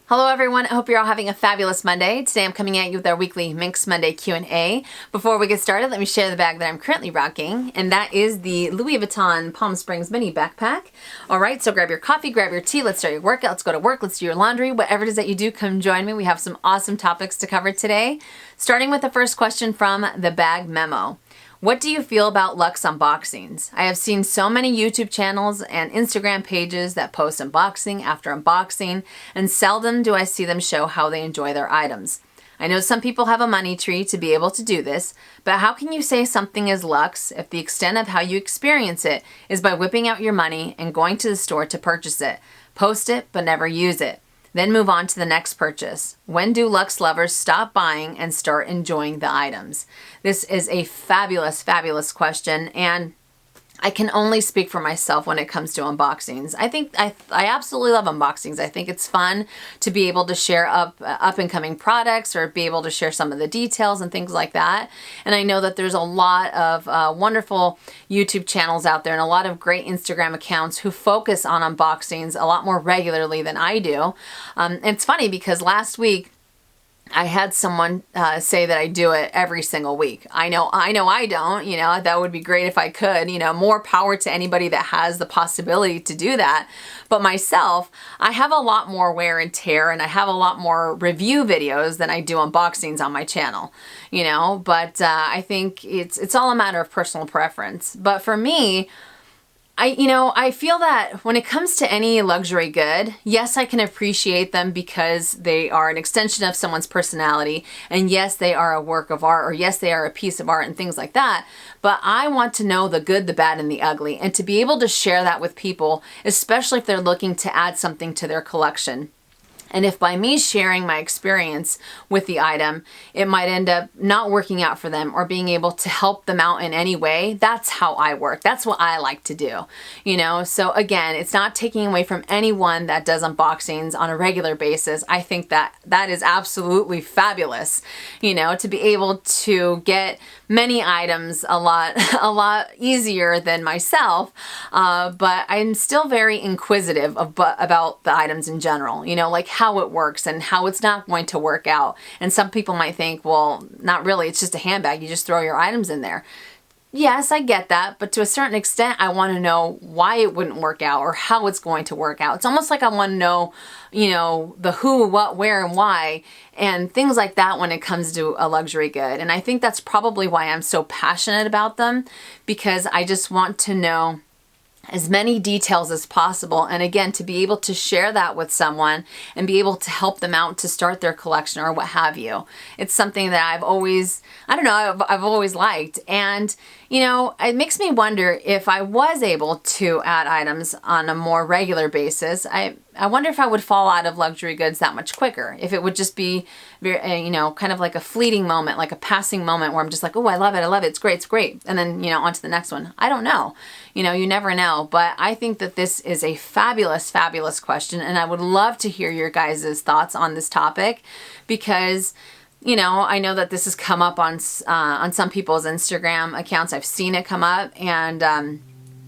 Hello everyone, I hope you're all having a fabulous Monday. Today I'm coming at you with our weekly Minks Monday Q&A. Before we get started, let me share the bag that I'm currently rocking, and that is the Louis Vuitton Palm Springs Mini Backpack. Alright, so grab your coffee, grab your tea, let's start your workout, let's go to work, let's do your laundry, whatever it is that you do, come join me. We have some awesome topics to cover today. Starting with the first question from the Bag Memo. What do you feel about Luxe unboxings? I have seen so many YouTube channels and Instagram pages that post unboxing after unboxing, and seldom do I see them show how they enjoy their items. I know some people have a money tree to be able to do this, but how can you say something is Luxe if the extent of how you experience it is by whipping out your money and going to the store to purchase it, post it but never use it? Then move on to the next purchase. When do Luxe lovers stop buying and start enjoying the items? This is a fabulous, fabulous question, and I can only speak for myself when it comes to unboxings. I absolutely love unboxings. I think it's fun to be able to share up and coming products or be able to share some of the details and things like that. And I know that there's a lot of wonderful YouTube channels out there and a lot of great Instagram accounts who focus on unboxings a lot more regularly than I do. It's funny because last week I had someone say that I do it every single week. I know I don't, that would be great if I could, more power to anybody that has the possibility to do that. But myself, I have a lot more wear and tear and I have a lot more review videos than I do unboxings on my channel, but I think it's all a matter of personal preference. But for me, I feel that when it comes to any luxury good, yes, I can appreciate them because they are an extension of someone's personality, and yes, they are a work of art, or yes, they are a piece of art and things like that. But I want to know the good, the bad, and the ugly, and to be able to share that with people, especially if they're looking to add something to their collection. And if by me sharing my experience with the item, it might end up not working out for them or being able to help them out in any way, that's how I work. That's what I like to do, So again, it's not taking away from anyone that does unboxings on a regular basis. I think that is absolutely fabulous, to be able to get many items a lot easier than myself. But I'm still very inquisitive about the items in general, like how it works and how it's not going to work out. And some people might think, well, not really, it's just a handbag, you just throw your items in there. Yes, I get that, but to a certain extent, I want to know why it wouldn't work out or how it's going to work out. It's almost like I want to know, the who, what, where, and why, and things like that when it comes to a luxury good. And I think that's probably why I'm so passionate about them, because I just want to know as many details as possible, and again, to be able to share that with someone and be able to help them out to start their collection or what have you. It's something that I've always liked, and it makes me wonder if I was able to add items on a more regular basis. I wonder if I would fall out of luxury goods that much quicker. If it would just be, kind of like a fleeting moment, like a passing moment where I'm just like, oh, I love it, it's great. And then, on to the next one. I don't know. You never know. But I think that this is a fabulous, fabulous question. And I would love to hear your guys' thoughts on this topic because I know that this has come up on some people's Instagram accounts. I've seen it come up, and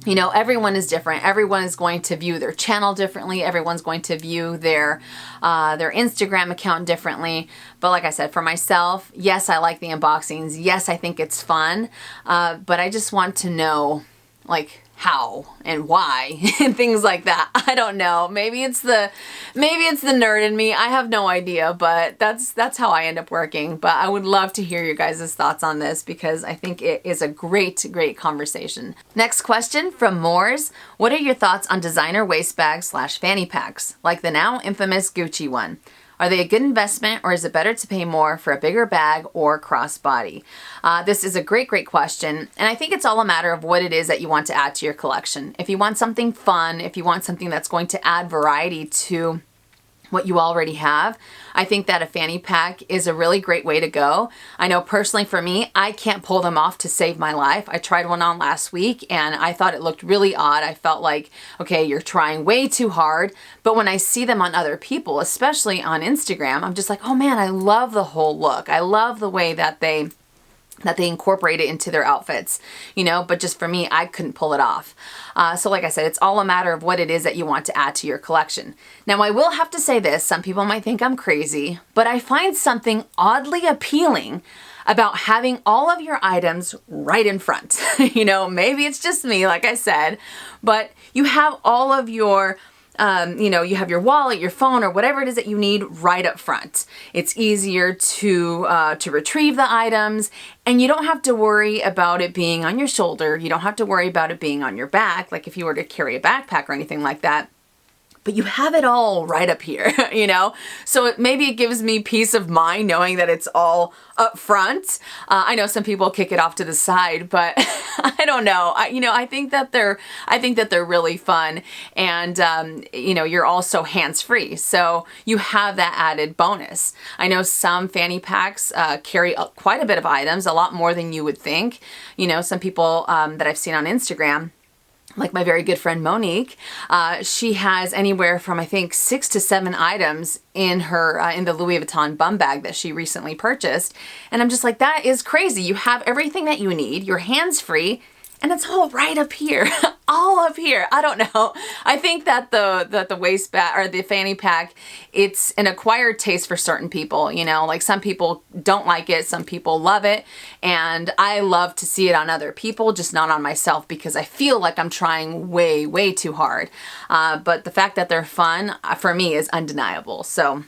everyone is different. Everyone is going to view their channel differently. Everyone's going to view their Instagram account differently. But like I said, for myself, yes, I like the unboxings. Yes, I think it's fun. But I just want to know, how and why and things like that. I don't know. Maybe it's the nerd in me. I have no idea, but that's how I end up working. But I would love to hear your guys' thoughts on this because I think it is a great conversation. Next question from Moores. What are your thoughts on designer waist bags / fanny packs, like the now infamous Gucci one? Are they a good investment, or is it better to pay more for a bigger bag or crossbody? This is a great question, and I think it's all a matter of what it is that you want to add to your collection. If you want something fun, if you want something that's going to add variety to what you already have, I think that a fanny pack is a really great way to go. I know personally for me, I can't pull them off to save my life. I tried one on last week and I thought it looked really odd. I felt like, okay, you're trying way too hard. But when I see them on other people, especially on Instagram, I'm just like, oh man, I love the whole look. I love the way that they that they incorporate it into their outfits, you know, but just for me, I couldn't pull it off. So like I said, it's all a matter of what it is that you want to add to your collection. Now, I will have to say this, some people might think I'm crazy, but I find something oddly appealing about having all of your items right in front. You know, maybe it's just me, like I said, but you have all of your you know, you have your wallet, your phone, or whatever it is that you need right up front. It's easier to retrieve the items, and you don't have to worry about it being on your shoulder. You don't have to worry about it being on your back, like if you were to carry a backpack or anything like that. But you have it all right up here, you know? So maybe it gives me peace of mind knowing that it's all up front. I know some people kick it off to the side, but I don't know. I think that they're really fun, and you know, you're also hands-free, so you have that added bonus. I know some fanny packs carry quite a bit of items, a lot more than you would think. You know, some people that I've seen on Instagram, like my very good friend Monique, she has anywhere from, I think, 6 to 7 items in her in the Louis Vuitton bum bag that she recently purchased. And I'm just like, that is crazy. You have everything that you need. You're hands-free. And it's all right up here, all up here. I don't know. I think that the waist bag or the fanny pack, it's an acquired taste for certain people. You know, like some people don't like it, some people love it, and I love to see it on other people, just not on myself, because I feel like I'm trying way, way too hard. But the fact that they're fun for me is undeniable. So,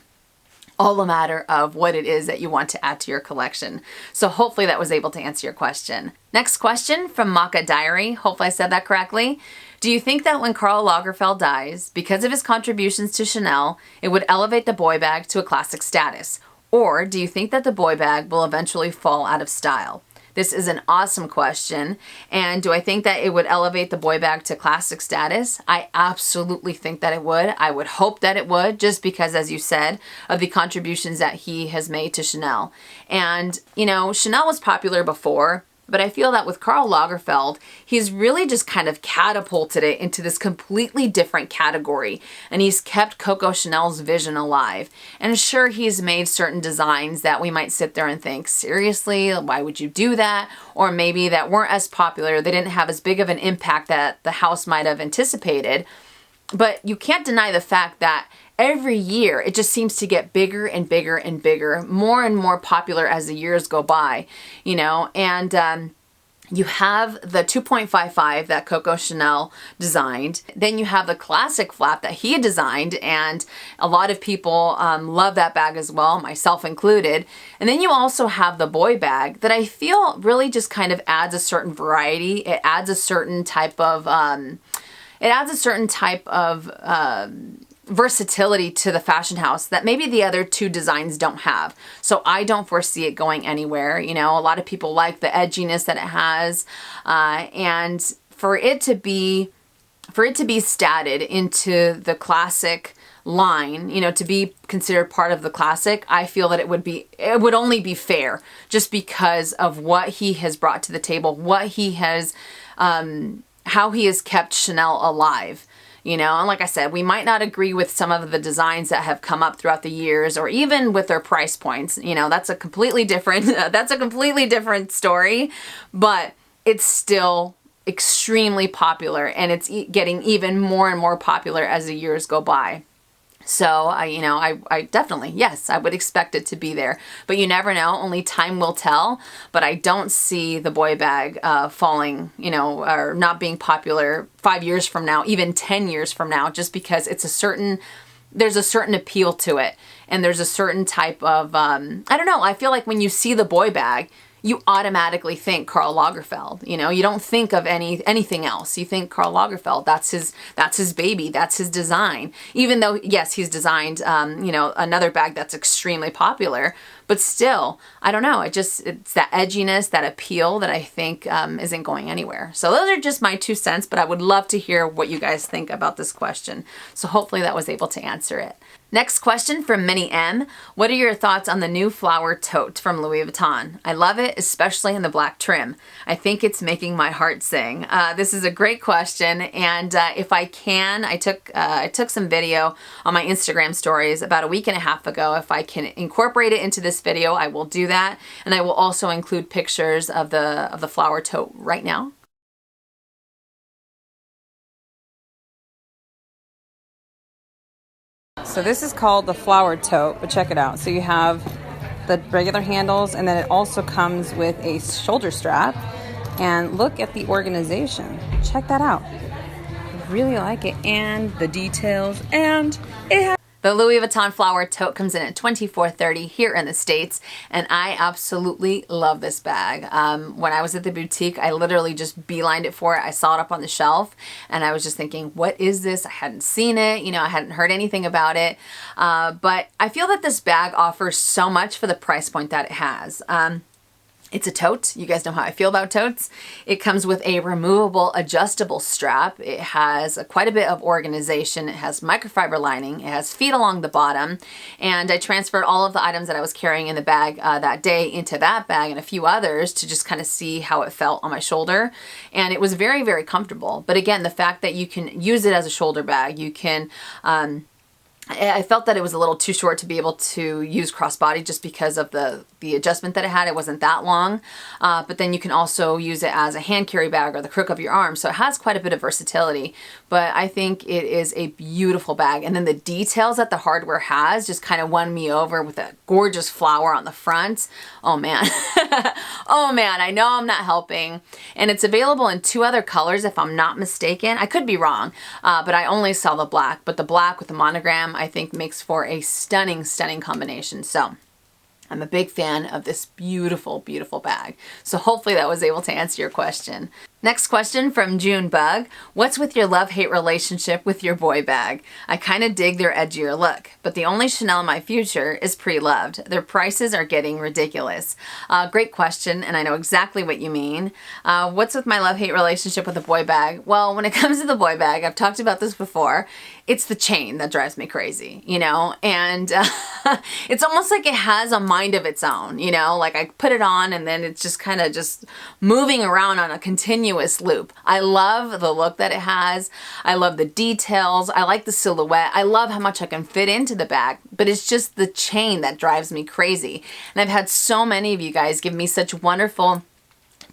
all a matter of what it is that you want to add to your collection. So hopefully that was able to answer your question. Next question from Maca Diary. Hopefully I said that correctly. Do you think that when Karl Lagerfeld dies, because of his contributions to Chanel, it would elevate the boy bag to a classic status? Or do you think that the boy bag will eventually fall out of style? This is an awesome question. And do I think that it would elevate the boy bag to classic status? I absolutely think that it would. I would hope that it would, just because, as you said, of the contributions that he has made to Chanel. And, you know, Chanel was popular before, but I feel that with Karl Lagerfeld, he's really just kind of catapulted it into this completely different category. And he's kept Coco Chanel's vision alive. And sure, he's made certain designs that we might sit there and think, seriously, why would you do that? Or maybe that weren't as popular. They didn't have as big of an impact that the house might have anticipated. But you can't deny the fact that every year it just seems to get bigger and bigger and bigger, more and more popular as the years go by, you know. And you have the 2.55 that Coco Chanel designed. Then you have the classic flap that he designed, and a lot of people love that bag as well, myself included. And then you also have the boy bag that I feel really just kind of adds a certain variety. It adds a certain type of versatility to the fashion house that maybe the other two designs don't have. So I don't foresee it going anywhere. You know, a lot of people like the edginess that it has, and for it to be statted into the classic line, you know, to be considered part of the classic, I feel that it would only be fair, just because of what he has brought to the table, what he has, how he has kept Chanel alive. You know, and like I said, we might not agree with some of the designs that have come up throughout the years, or even with their price points. You know, that's a completely different story, but it's still extremely popular, and it's getting even more and more popular as the years go by. So, I definitely, yes, I would expect it to be there. But you never know. Only time will tell. But I don't see the boy bag falling, you know, or not being popular 5 years from now, even 10 years from now, just because there's a certain appeal to it. And there's a certain type of, I don't know, I feel like when you see the boy bag, you automatically think Karl Lagerfeld. You know, you don't think of anything else. You think Karl Lagerfeld. That's his baby. That's his design. Even though, yes, he's designed, another bag that's extremely popular, but still, I don't know. It's that edginess, that appeal that I think isn't going anywhere. So those are just my 2 cents, but I would love to hear what you guys think about this question. So hopefully that was able to answer it. Next question from Minnie M. What are your thoughts on the new flower tote from Louis Vuitton? I love it, especially in the black trim. I think it's making my heart sing. This is a great question, and if I can, I took some video on my Instagram stories about a week and a half ago. If I can incorporate it into this video, I will do that. And I will also include pictures of the flower tote right now. So this is called the flower tote, but check it out. So you have the regular handles, and then it also comes with a shoulder strap. And look at the organization. Check that out. I really like it, and the details, and it has... The Louis Vuitton flower tote comes in at $24.30 here in the States, and I absolutely love this bag. When I was at the boutique, I literally just beelined it for it. I saw it up on the shelf, and I was just thinking, what is this? I hadn't seen it. You know, I hadn't heard anything about it. But I feel that this bag offers so much for the price point that it has. It's a tote. You guys know how I feel about totes. It comes with a removable adjustable strap. It has quite a bit of organization. It has microfiber lining. It has feet along the bottom. And I transferred all of the items that I was carrying in the bag that day into that bag and a few others to just kind of see how it felt on my shoulder. And it was very, very comfortable. But again, the fact that you can use it as a shoulder bag, you can... I felt that it was a little too short to be able to use crossbody just because of the adjustment that it had. It wasn't that long, but then you can also use it as a hand carry bag or the crook of your arm. So it has quite a bit of versatility, but I think it is a beautiful bag. And then the details that the hardware has just kind of won me over with a gorgeous flower on the front. Oh man. Oh man, I know I'm not helping. And it's available in 2 other colors if I'm not mistaken. I could be wrong, but I only saw the black, but the black with the monogram I think makes for a stunning, stunning combination. So I'm a big fan of this beautiful, beautiful bag. So hopefully that was able to answer your question. Next question from Junebug. What's with your love-hate relationship with your boy bag? I kind of dig their edgier look, but the only Chanel in my future is pre-loved. Their prices are getting ridiculous. Great question, and I know exactly what you mean. What's with my love-hate relationship with the boy bag? Well, when it comes to the boy bag, I've talked about this before, it's the chain that drives me crazy, you know? And it's almost like it has a mind of its own, you know? Like I put it on and then it's just kind of just moving around on a continuous loop. I love the look that it has. I love the details. I like the silhouette. I love how much I can fit into the bag, but it's just the chain that drives me crazy. And I've had so many of you guys give me such wonderful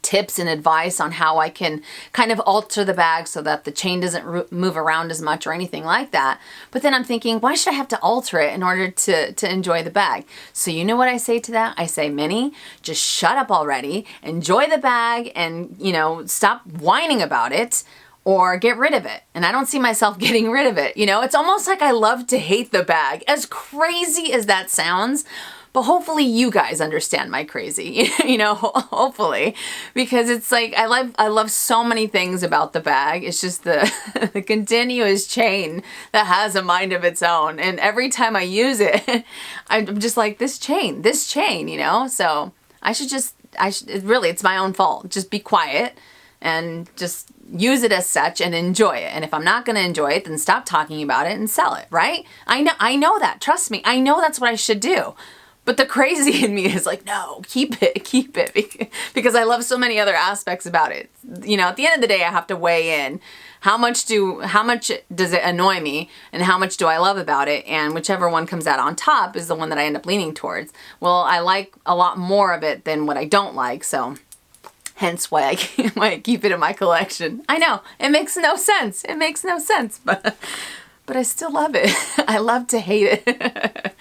tips and advice on how I can kind of alter the bag so that the chain doesn't move around as much or anything like that. But then I'm thinking, why should I have to alter it in order to enjoy the bag? So you know what I say to that? I say, Minnie, just shut up already, enjoy the bag, and, you know, stop whining about it or get rid of it. And I don't see myself getting rid of it. You know, it's almost like I love to hate the bag, as crazy as that sounds. But hopefully you guys understand my crazy, you know, hopefully, because it's like, I love so many things about the bag. It's just the, the continuous chain that has a mind of its own. And every time I use it, I'm just like, this chain, you know, so really, it's my own fault. Just be quiet and just use it as such and enjoy it. And if I'm not going to enjoy it, then stop talking about it and sell it, right? I know that, trust me, I know that's what I should do. But the crazy in me is like, no, keep it, because I love so many other aspects about it. You know, at the end of the day, I have to weigh in how much does it annoy me and how much do I love about it, and whichever one comes out on top is the one that I end up leaning towards. Well, I like a lot more of it than what I don't like, so hence why I keep it in my collection. I know, it makes no sense. It makes no sense, but I still love it. I love to hate it.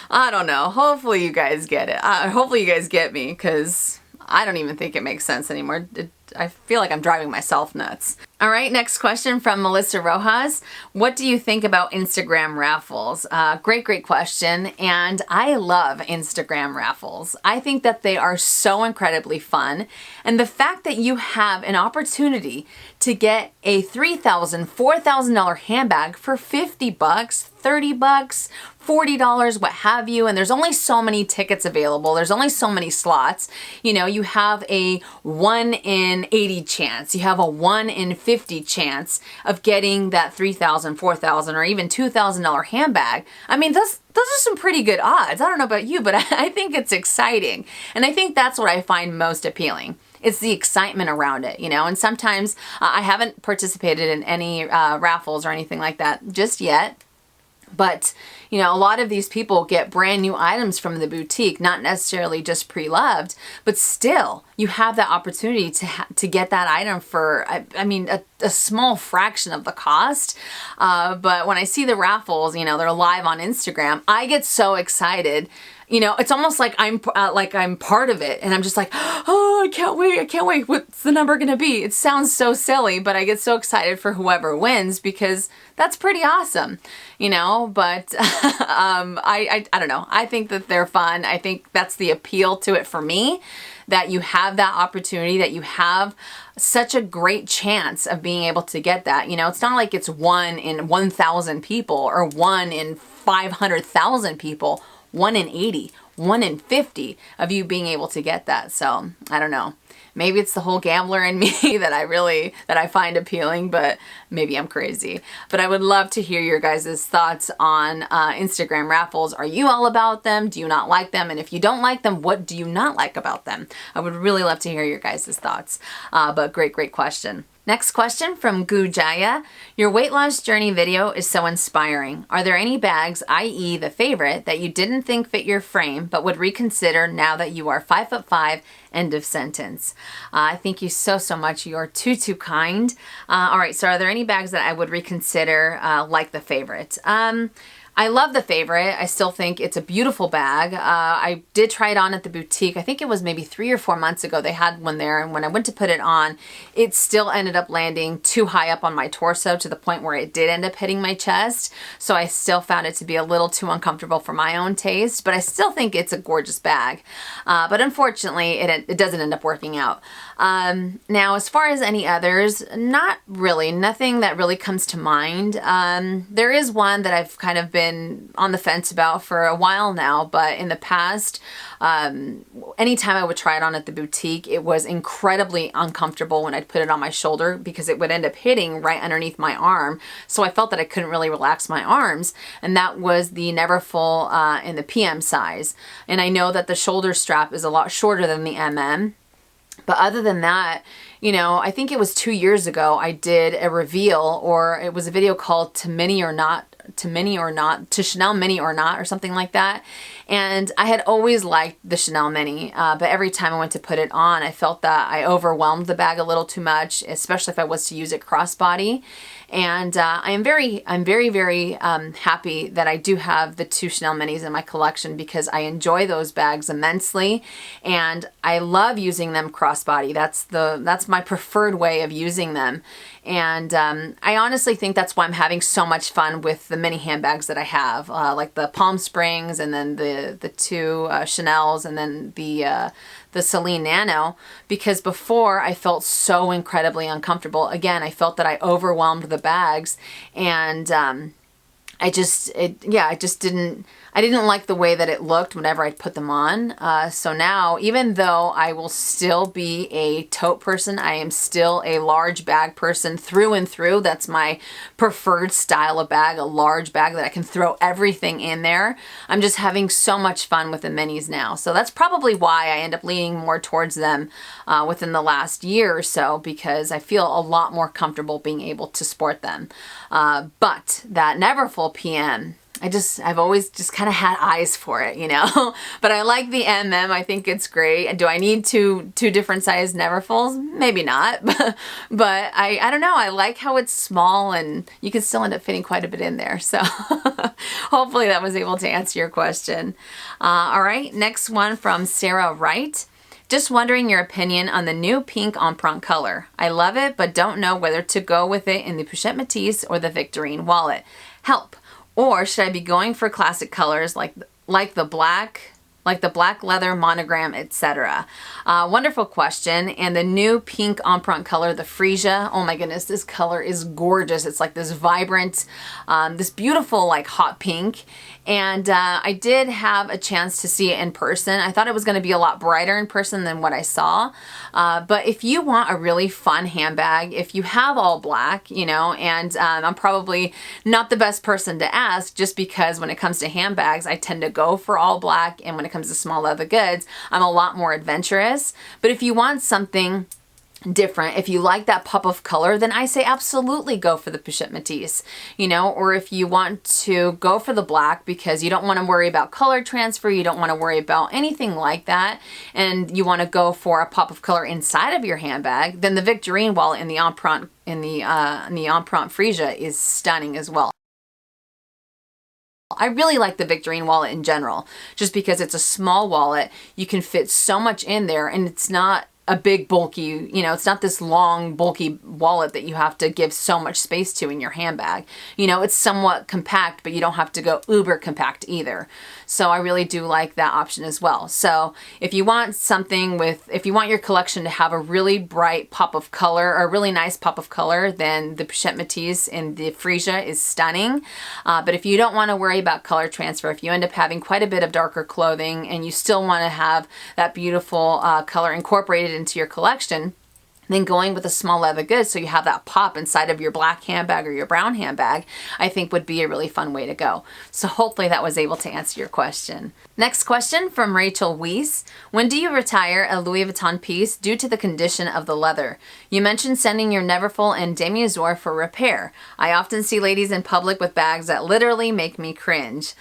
I don't know. Hopefully you guys get it. Hopefully you guys get me, because I don't even think it makes sense anymore. I feel like I'm driving myself nuts. All right, next question from Melissa Rojas. What do you think about Instagram raffles? Great question. And I love Instagram raffles. I think that they are so incredibly fun. And the fact that you have an opportunity to get a $3,000, $4,000 handbag for $50, $30, $40, what have you, and there's only so many tickets available, there's only so many slots, you know, you have a 1 in 80 chance, you have a 1 in 50 chance of getting that $3,000, $4,000, or even $2,000 handbag. I mean, those are some pretty good odds. I don't know about you, but I think it's exciting. And I think that's what I find most appealing. It's the excitement around it, you know, and sometimes I haven't participated in any raffles or anything like that just yet. But, You know, a lot of these people get brand new items from the boutique, not necessarily just pre-loved, but still you have that opportunity to get that item for, I mean, a small fraction of the cost. But when I see the raffles, you know, they're live on Instagram, I get so excited. You know, it's almost like I'm part of it, and I'm just like, oh, I can't wait. What's the number gonna be? It sounds so silly, but I get so excited for whoever wins because that's pretty awesome, you know. But I don't know. I think that they're fun. I think that's the appeal to it for me, that you have that opportunity, that you have such a great chance of being able to get that. You know, it's not like it's 1 in 1,000 people or 1 in 500,000 people. 1 in 80, 1 in 50 of you being able to get that. So I don't know. Maybe it's the whole gambler in me that I find appealing, but maybe I'm crazy. But I would love to hear your guys' thoughts on Instagram raffles. Are you all about them? Do you not like them? And if you don't like them, what do you not like about them? I would really love to hear your guys' thoughts. But great question. Next question from Gujaya. Your weight loss journey video is so inspiring. Are there any bags, i.e. the favorite, that you didn't think fit your frame but would reconsider now that you are 5'5"? End of sentence. Thank you so much. You're too kind. All right, so are there any bags that I would reconsider like the favorite? I love the favorite. I still think it's a beautiful bag. I did try it on at the boutique. I think it was maybe 3 or 4 months ago. They had one there, and when I went to put it on, it still ended up landing too high up on my torso to the point where it did end up hitting my chest. So I still found it to be a little too uncomfortable for my own taste, but I still think it's a gorgeous bag. But unfortunately, it doesn't end up working out. Now, as far as any others, not really. Nothing that really comes to mind. There is one that I've kind of been on the fence about for a while now, but in the past, anytime I would try it on at the boutique, it was incredibly uncomfortable when I'd put it on my shoulder because it would end up hitting right underneath my arm. So I felt that I couldn't really relax my arms, and that was the Neverfull in the PM size. And I know that the shoulder strap is a lot shorter than the MM. But other than that, you know, I think it was 2 years ago I did a reveal, or it was a video called To Chanel Mini or Not, or something like that. And I had always liked the Chanel Mini, but every time I went to put it on, I felt that I overwhelmed the bag a little too much, especially if I was to use it crossbody. And I'm very happy that I do have the 2 Chanel Minis in my collection because I enjoy those bags immensely, and I love using them crossbody. That's my preferred way of using them. And I honestly think that's why I'm having so much fun with the mini handbags that I have, like the Palm Springs, and then the 2 Chanels, and then the Celine Nano, because before I felt so incredibly uncomfortable. Again, I felt that I overwhelmed the bags, and I didn't like the way that it looked whenever I'd put them on. So now, even though I will still be a tote person, I am still a large bag person through and through. That's my preferred style of bag, a large bag that I can throw everything in there. I'm just having so much fun with the minis now. So that's probably why I end up leaning more towards them within the last year or so, because I feel a lot more comfortable being able to sport them. But that Neverfull PM, I've always just kind of had eyes for it, you know. But I like the MM. I think it's great. Do I need two different size Neverfulls? Maybe not. But I don't know. I like how it's small and you can still end up fitting quite a bit in there. So hopefully that was able to answer your question. All right. Next one from Sarah Wright. Just wondering your opinion on the new pink Empreinte color. I love it, but don't know whether to go with it in the Pochette Métis or the Victorine Wallet. Help. Or should I be going for classic colors like the black leather monogram, etc.? Wonderful question. And the new pink Empreinte color, the Freesia, oh my goodness, this color is gorgeous. It's like this vibrant, this beautiful like hot pink. And I did have a chance to see it in person. I thought it was going to be a lot brighter in person than what I saw. But if you want a really fun handbag, if you have all black, you know, and I'm probably not the best person to ask, just because when it comes to handbags, I tend to go for all black. And when it comes to small leather goods, I'm a lot more adventurous. But if you want something different. If you like that pop of color, then I say absolutely go for the Pochette Métis, you know, or if you want to go for the black because you don't want to worry about color transfer, you don't want to worry about anything like that, and you want to go for a pop of color inside of your handbag, then the Victorine Wallet in the Empreinte Freesia is stunning as well. I really like the Victorine Wallet in general, just because it's a small wallet. You can fit so much in there, and it's not a big bulky, you know, it's not this long bulky wallet that you have to give so much space to in your handbag. You know, it's somewhat compact, but you don't have to go uber compact either. So I really do like that option as well. So if you want something with, if you want your collection to have a really bright pop of color, or a really nice pop of color, then the Pochette Métis in the Freesia is stunning. But if you don't want to worry about color transfer, if you end up having quite a bit of darker clothing and you still want to have that beautiful color incorporated into your collection, then going with a small leather goods so you have that pop inside of your black handbag or your brown handbag, I think would be a really fun way to go. So hopefully that was able to answer your question. Next question from Rachel Weiss. When do you retire a Louis Vuitton piece due to the condition of the leather? You mentioned sending your Neverfull and Demi-Azur for repair. I often see ladies in public with bags that literally make me cringe.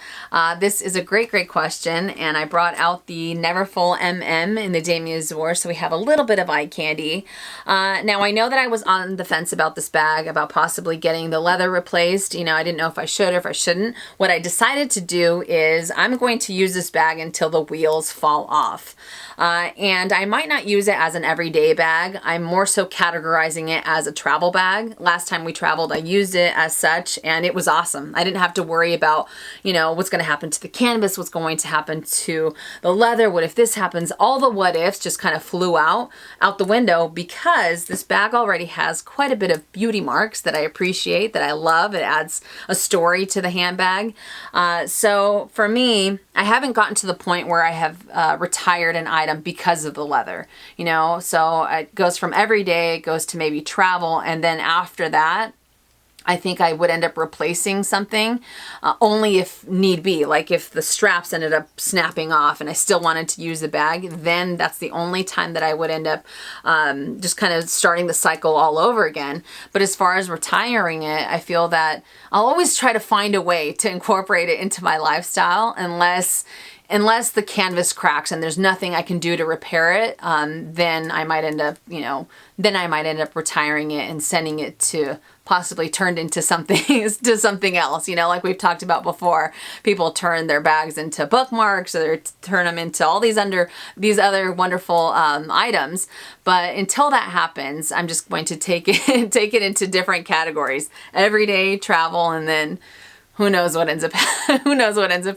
This is a great question, and I brought out the Neverfull MM in the Demi-Azur, so we have a little bit of eye candy. Now I know that I was on the fence about this bag, about possibly getting the leather replaced. You know, I didn't know if I should or if I shouldn't. What I decided to do is I'm going to use this bag until the wheels fall off. And I might not use it as an everyday bag. I'm more so categorizing it as a travel bag. Last time we traveled, I used it as such, and it was awesome. I didn't have to worry about, you know, what's going to happen to the canvas, what's going to happen to the leather, what if this happens. All the what ifs just kind of flew out the window, because this bag already has quite a bit of beauty marks that I appreciate, that I love. It adds a story to the handbag. So for me, I haven't gotten to the point where I have retired an item because of the leather, you know, so it goes from every day, it goes to maybe travel, and then after that, I think I would end up replacing something only if need be. Like if the straps ended up snapping off and I still wanted to use the bag, then that's the only time that I would end up just kind of starting the cycle all over again. But as far as retiring it, I feel that I'll always try to find a way to incorporate it into my lifestyle, unless the canvas cracks and there's nothing I can do to repair it, then I might end up, you know, retiring it and sending it to possibly turned into something else. You know, like we've talked about before, people turn their bags into bookmarks, or they turn them into all these other wonderful items. But until that happens, I'm just going to take it into different categories: everyday, travel, and then who knows what ends up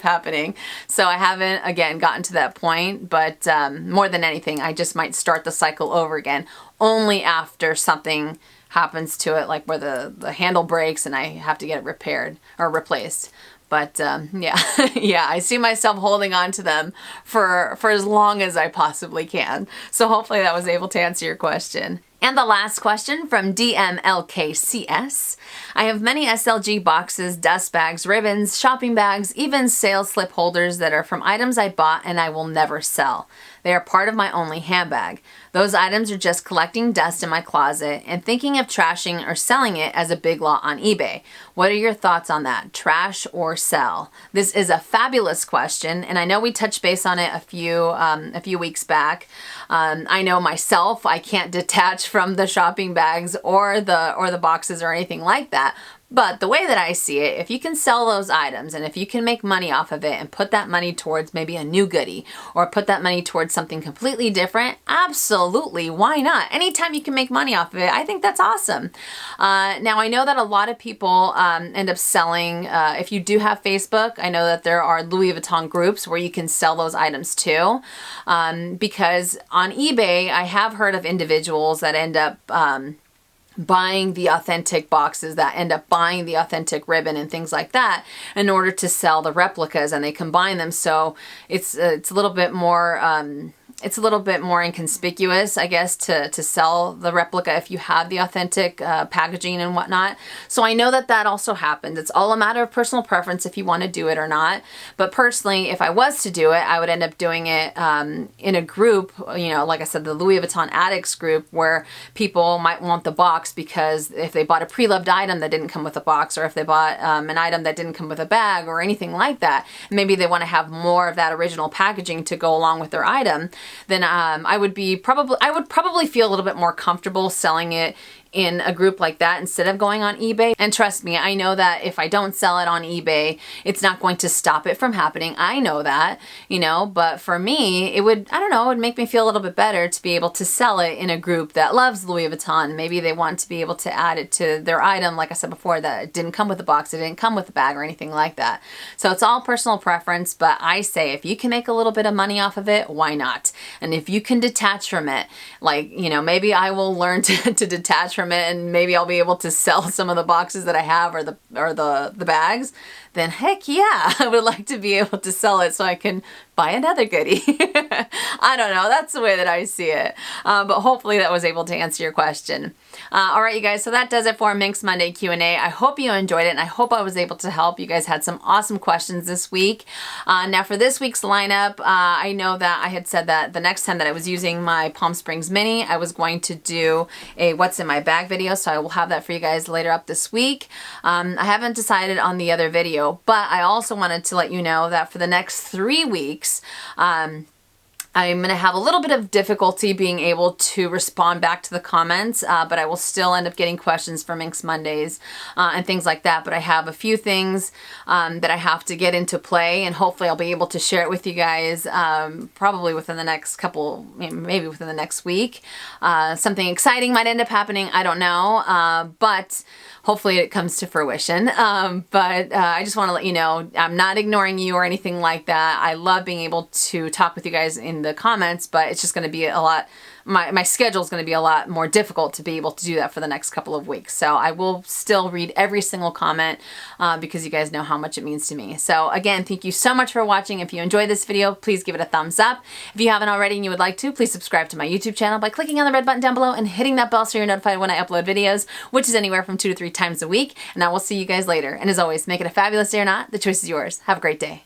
happening. So I haven't, again, gotten to that point, but more than anything, I just might start the cycle over again only after something happens to it, like where the handle breaks and I have to get it repaired or replaced. But yeah, yeah, I see myself holding on to them for as long as I possibly can. So hopefully that was able to answer your question. And the last question from DMLKCS. I have many SLG boxes, dust bags, ribbons, shopping bags, even sales slip holders that are from items I bought and I will never sell. They are part of my only handbag. Those items are just collecting dust in my closet and thinking of trashing or selling it as a big lot on eBay. What are your thoughts on that? Trash or sell? This is a fabulous question, and I know we touched base on it a few weeks back. I know myself, I can't detach from the shopping bags or the boxes or anything like that. But the way that I see it, if you can sell those items and if you can make money off of it and put that money towards maybe a new goodie or put that money towards something completely different, absolutely, why not? Anytime you can make money off of it, I think that's awesome. Now, I know that a lot of people end up selling, if you do have Facebook, I know that there are Louis Vuitton groups where you can sell those items too. Because on eBay, I have heard of individuals that end up buying the authentic boxes, that end up buying the authentic ribbon and things like that in order to sell the replicas, and they combine them, so it's a little bit more it's a little bit more inconspicuous, I guess, to sell the replica if you have the authentic packaging and whatnot. So I know that that also happens. It's all a matter of personal preference if you want to do it or not. But personally, if I was to do it, I would end up doing it in a group, you know, like I said, the Louis Vuitton Addicts group, where people might want the box because if they bought a pre-loved item that didn't come with a box, or if they bought an item that didn't come with a bag or anything like that, maybe they want to have more of that original packaging to go along with their item, then I would probably feel a little bit more comfortable selling it in a group like that instead of going on eBay. And trust me, I know that if I don't sell it on eBay, it's not going to stop it from happening. I know that, you know, but for me, it would, I don't know, it would make me feel a little bit better to be able to sell it in a group that loves Louis Vuitton. Maybe they want to be able to add it to their item, like I said before, that it didn't come with a box, it didn't come with a bag or anything like that. So it's all personal preference, but I say if you can make a little bit of money off of it, why not? And if you can detach from it, like, you know, maybe I will learn to detach from it, and maybe I'll be able to sell some of the boxes that I have, or the bags, then heck yeah, I would like to be able to sell it so I can buy another goodie. I don't know, that's the way that I see it. But hopefully that was able to answer your question. All right, you guys, so that does it for Minks Monday Q&A. I hope you enjoyed it, and I hope I was able to help. You guys had some awesome questions this week. Now for this week's lineup, I know that I had said that the next time that I was using my Palm Springs Mini, I was going to do a what's in my bag video, so I will have that for you guys later up this week. I haven't decided on the other video, but I also wanted to let you know that for the next 3 weeks, I'm going to have a little bit of difficulty being able to respond back to the comments, but I will still end up getting questions for Minks Mondays and things like that. But I have a few things that I have to get into play, and hopefully I'll be able to share it with you guys probably within the next couple, maybe within the next week. Something exciting might end up happening, I don't know, but hopefully it comes to fruition. But I just want to let you know, I'm not ignoring you or anything like that. I love being able to talk with you guys in the comments, but it's just going to be a lot, my schedule is going to be a lot more difficult to be able to do that for the next couple of weeks. So I will still read every single comment because you guys know how much it means to me. So again, thank you so much for watching. If you enjoyed this video, please give it a thumbs up. If you haven't already and you would like to, please subscribe to my YouTube channel by clicking on the red button down below and hitting that bell so you're notified when I upload videos, which is anywhere from 2 to 3 times a week. And I will see you guys later. And as always, make it a fabulous day or not, the choice is yours. Have a great day.